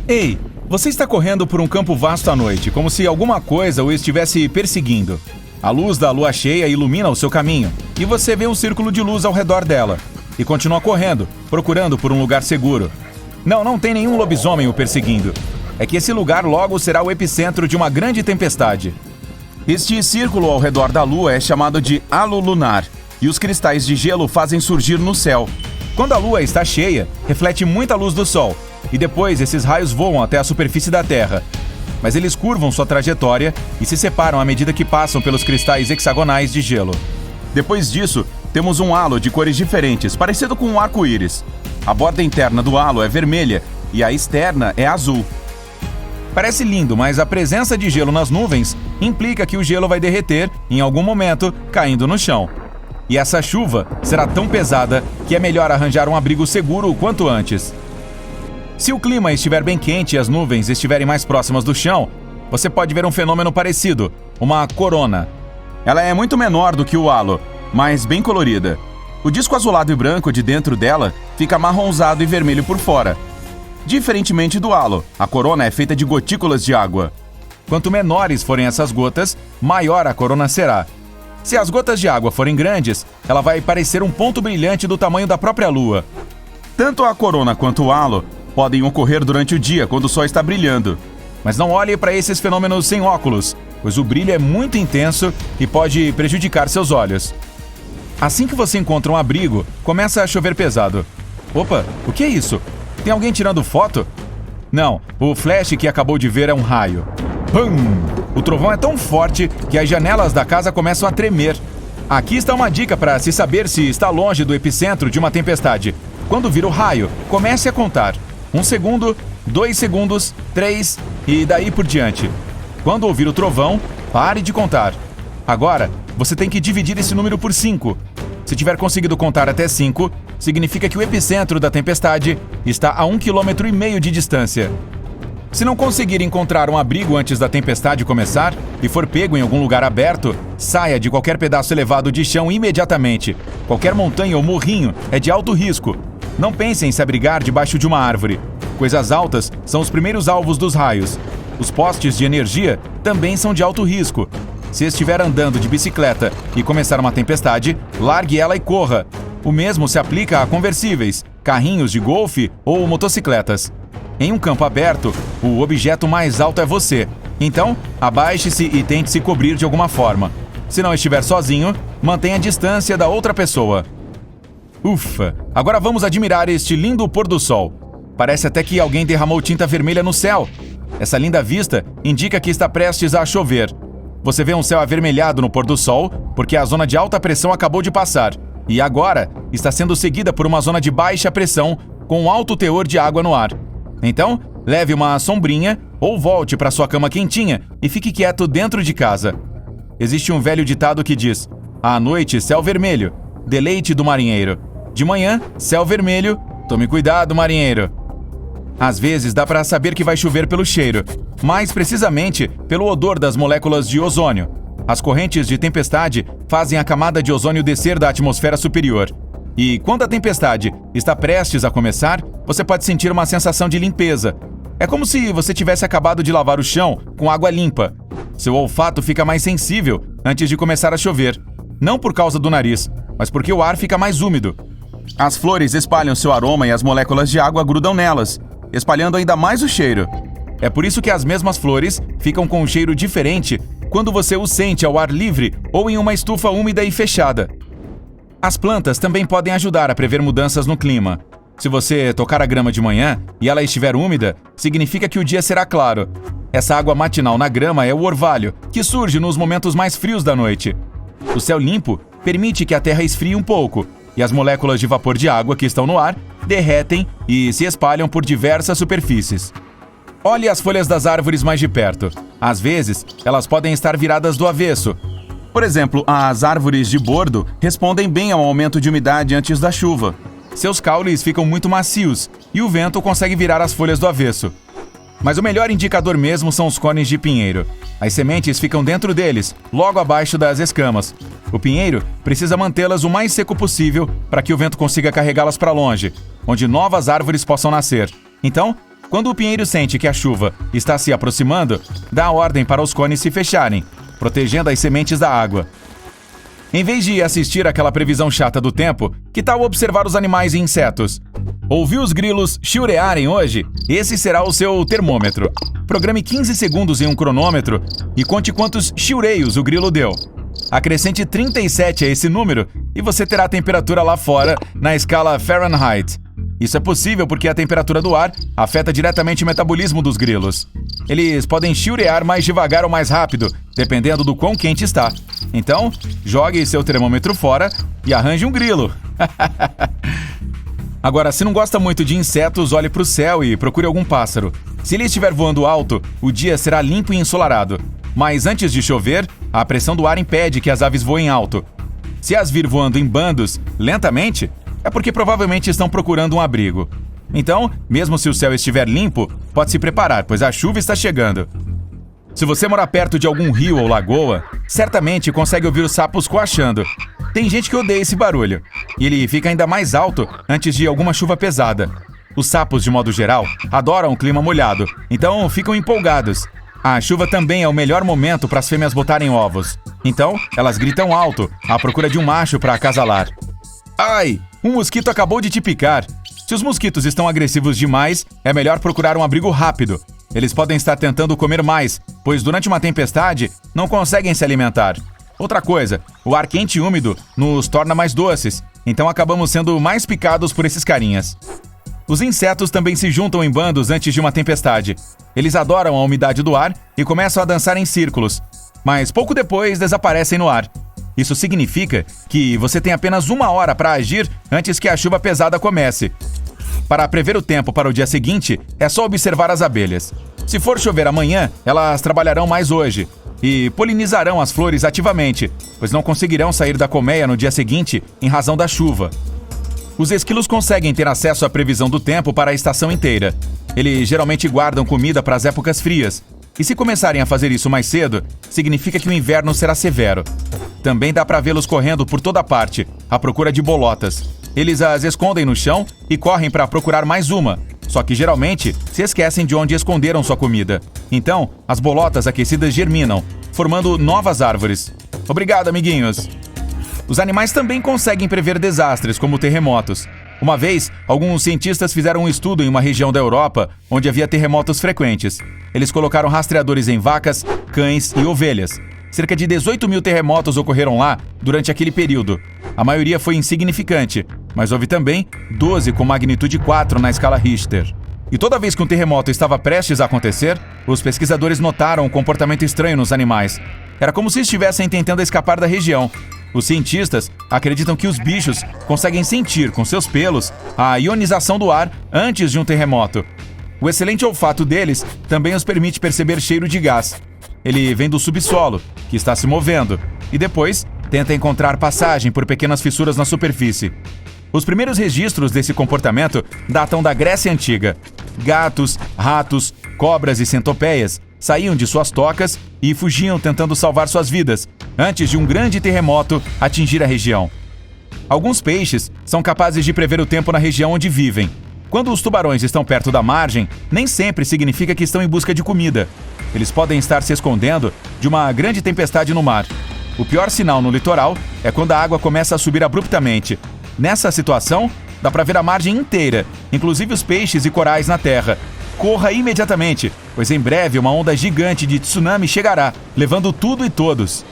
Ei, você está correndo por um campo vasto à noite, como se alguma coisa o estivesse perseguindo. A luz da lua cheia ilumina o seu caminho, e você vê um círculo de luz ao redor dela. E continua correndo, procurando por um lugar seguro. Não tem nenhum lobisomem o perseguindo. É que esse lugar logo será o epicentro de uma grande tempestade. Este círculo ao redor da lua é chamado de halo lunar, e os cristais de gelo fazem surgir no céu. Quando a lua está cheia, reflete muita luz do sol, e depois esses raios voam até a superfície da Terra. Mas eles curvam sua trajetória e se separam à medida que passam pelos cristais hexagonais de gelo. Depois disso, temos um halo de cores diferentes, parecido com um arco-íris. A borda interna do halo é vermelha e a externa é azul. Parece lindo, mas a presença de gelo nas nuvens implica que o gelo vai derreter em algum momento, caindo no chão. E essa chuva será tão pesada que é melhor arranjar um abrigo seguro o quanto antes. Se o clima estiver bem quente e as nuvens estiverem mais próximas do chão, você pode ver um fenômeno parecido, uma corona. Ela é muito menor do que o halo, mas bem colorida. O disco azulado e branco de dentro dela fica amarronzado e vermelho por fora. Diferentemente do halo, a corona é feita de gotículas de água. Quanto menores forem essas gotas, maior a corona será. Se as gotas de água forem grandes, ela vai parecer um ponto brilhante do tamanho da própria lua. Tanto a corona quanto o halo podem ocorrer durante o dia, quando o sol está brilhando. Mas não olhe para esses fenômenos sem óculos, pois o brilho é muito intenso e pode prejudicar seus olhos. Assim que você encontra um abrigo, começa a chover pesado. Opa, o que é isso? Tem alguém tirando foto? Não, o flash que acabou de ver é um raio. Pum! O trovão é tão forte que as janelas da casa começam a tremer. Aqui está uma dica para se saber se está longe do epicentro de uma tempestade. Quando vir o raio, comece a contar. 1 segundo, 2 segundos, 3 e daí por diante. Quando ouvir o trovão, pare de contar. Agora, você tem que dividir esse número por 5. Se tiver conseguido contar até 5, significa que o epicentro da tempestade está a 1,5 km de distância. Se não conseguir encontrar um abrigo antes da tempestade começar e for pego em algum lugar aberto, saia de qualquer pedaço elevado de chão imediatamente. Qualquer montanha ou morrinho é de alto risco. Não pense em se abrigar debaixo de uma árvore. Coisas altas são os primeiros alvos dos raios. Os postes de energia também são de alto risco. Se estiver andando de bicicleta e começar uma tempestade, largue ela e corra. O mesmo se aplica a conversíveis, carrinhos de golfe ou motocicletas. Em um campo aberto, o objeto mais alto é você. Então, abaixe-se e tente se cobrir de alguma forma. Se não estiver sozinho, mantenha a distância da outra pessoa. Ufa! Agora vamos admirar este lindo pôr do sol. Parece até que alguém derramou tinta vermelha no céu. Essa linda vista indica que está prestes a chover. Você vê um céu avermelhado no pôr do sol porque a zona de alta pressão acabou de passar. E agora está sendo seguida por uma zona de baixa pressão com um alto teor de água no ar. Então, leve uma sombrinha ou volte para sua cama quentinha e fique quieto dentro de casa. Existe um velho ditado que diz: à noite, céu vermelho, deleite do marinheiro. De manhã, céu vermelho, tome cuidado, marinheiro. Às vezes dá para saber que vai chover pelo cheiro, mais precisamente pelo odor das moléculas de ozônio. As correntes de tempestade fazem a camada de ozônio descer da atmosfera superior. E quando a tempestade está prestes a começar, você pode sentir uma sensação de limpeza. É como se você tivesse acabado de lavar o chão com água limpa. Seu olfato fica mais sensível antes de começar a chover. Não por causa do nariz, mas porque o ar fica mais úmido. As flores espalham seu aroma e as moléculas de água grudam nelas, espalhando ainda mais o cheiro. É por isso que as mesmas flores ficam com um cheiro diferente quando você os sente ao ar livre ou em uma estufa úmida e fechada. As plantas também podem ajudar a prever mudanças no clima. Se você tocar a grama de manhã e ela estiver úmida, significa que o dia será claro. Essa água matinal na grama é o orvalho, que surge nos momentos mais frios da noite. O céu limpo permite que a terra esfrie um pouco, e as moléculas de vapor de água que estão no ar derretem e se espalham por diversas superfícies. Olhe as folhas das árvores mais de perto. Às vezes, elas podem estar viradas do avesso. Por exemplo, as árvores de bordo respondem bem ao aumento de umidade antes da chuva. Seus caules ficam muito macios e o vento consegue virar as folhas do avesso. Mas o melhor indicador mesmo são os cones de pinheiro. As sementes ficam dentro deles, logo abaixo das escamas. O pinheiro precisa mantê-las o mais seco possível para que o vento consiga carregá-las para longe, onde novas árvores possam nascer. Então, Quando o pinheiro sente que a chuva está se aproximando, dá a ordem para os cones se fecharem, protegendo as sementes da água. Em vez de assistir àquela previsão chata do tempo, que tal observar os animais e insetos? Ouviu os grilos chiurearem hoje? Esse será o seu termômetro. Programe 15 segundos em um cronômetro e conte quantos chiureios o grilo deu. Acrescente 37 a esse número e você terá a temperatura lá fora na escala Fahrenheit. Isso é possível porque a temperatura do ar afeta diretamente o metabolismo dos grilos. Eles podem chiurear mais devagar ou mais rápido, dependendo do quão quente está. Então, jogue seu termômetro fora e arranje um grilo. Agora, se não gosta muito de insetos, olhe para o céu e procure algum pássaro. Se ele estiver voando alto, o dia será limpo e ensolarado. Mas antes de chover, a pressão do ar impede que as aves voem alto. Se as vir voando em bandos, lentamente, é porque provavelmente estão procurando um abrigo. Então, mesmo se o céu estiver limpo, pode se preparar, pois a chuva está chegando. Se você morar perto de algum rio ou lagoa, certamente consegue ouvir os sapos coachando. Tem gente que odeia esse barulho, e ele fica ainda mais alto antes de alguma chuva pesada. Os sapos, de modo geral, adoram o clima molhado, então ficam empolgados. A chuva também é o melhor momento para as fêmeas botarem ovos. Então, elas gritam alto, à procura de um macho para acasalar. Ai, um mosquito acabou de te picar. Se os mosquitos estão agressivos demais, é melhor procurar um abrigo rápido. Eles podem estar tentando comer mais, pois durante uma tempestade não conseguem se alimentar. Outra coisa, o ar quente e úmido nos torna mais doces, então acabamos sendo mais picados por esses carinhas. Os insetos também se juntam em bandos antes de uma tempestade. Eles adoram a umidade do ar e começam a dançar em círculos, mas pouco depois desaparecem no ar. Isso significa que você tem apenas 1 hora para agir antes que a chuva pesada comece. Para prever o tempo para o dia seguinte, é só observar as abelhas. Se for chover amanhã, elas trabalharão mais hoje e polinizarão as flores ativamente, pois não conseguirão sair da colmeia no dia seguinte em razão da chuva. Os esquilos conseguem ter acesso à previsão do tempo para a estação inteira. Eles geralmente guardam comida para as épocas frias, e se começarem a fazer isso mais cedo, significa que o inverno será severo. Também dá para vê-los correndo por toda parte, à procura de bolotas. Eles as escondem no chão e correm para procurar mais uma, só que geralmente se esquecem de onde esconderam sua comida. Então, as bolotas aquecidas germinam, formando novas árvores. Obrigado, amiguinhos! Os animais também conseguem prever desastres, como terremotos. Uma vez, alguns cientistas fizeram um estudo em uma região da Europa onde havia terremotos frequentes. Eles colocaram rastreadores em vacas, cães e ovelhas. Cerca de 18 mil terremotos ocorreram lá durante aquele período. A maioria foi insignificante, mas houve também 12 com magnitude 4 na escala Richter. E toda vez que um terremoto estava prestes a acontecer, os pesquisadores notaram um comportamento estranho nos animais. Era como se estivessem tentando escapar da região. Os cientistas acreditam que os bichos conseguem sentir com seus pelos a ionização do ar antes de um terremoto. O excelente olfato deles também os permite perceber cheiro de gás. Ele vem do subsolo, que está se movendo, e depois tenta encontrar passagem por pequenas fissuras na superfície. Os primeiros registros desse comportamento datam da Grécia Antiga. Gatos, ratos, cobras e centopeias saíam de suas tocas e fugiam tentando salvar suas vidas, antes de um grande terremoto atingir a região. Alguns peixes são capazes de prever o tempo na região onde vivem. Quando os tubarões estão perto da margem, nem sempre significa que estão em busca de comida. Eles podem estar se escondendo de uma grande tempestade no mar. O pior sinal no litoral é quando a água começa a subir abruptamente. Nessa situação, dá para ver a margem inteira, inclusive os peixes e corais na terra. Corra imediatamente, pois em breve uma onda gigante de tsunami chegará, levando tudo e todos.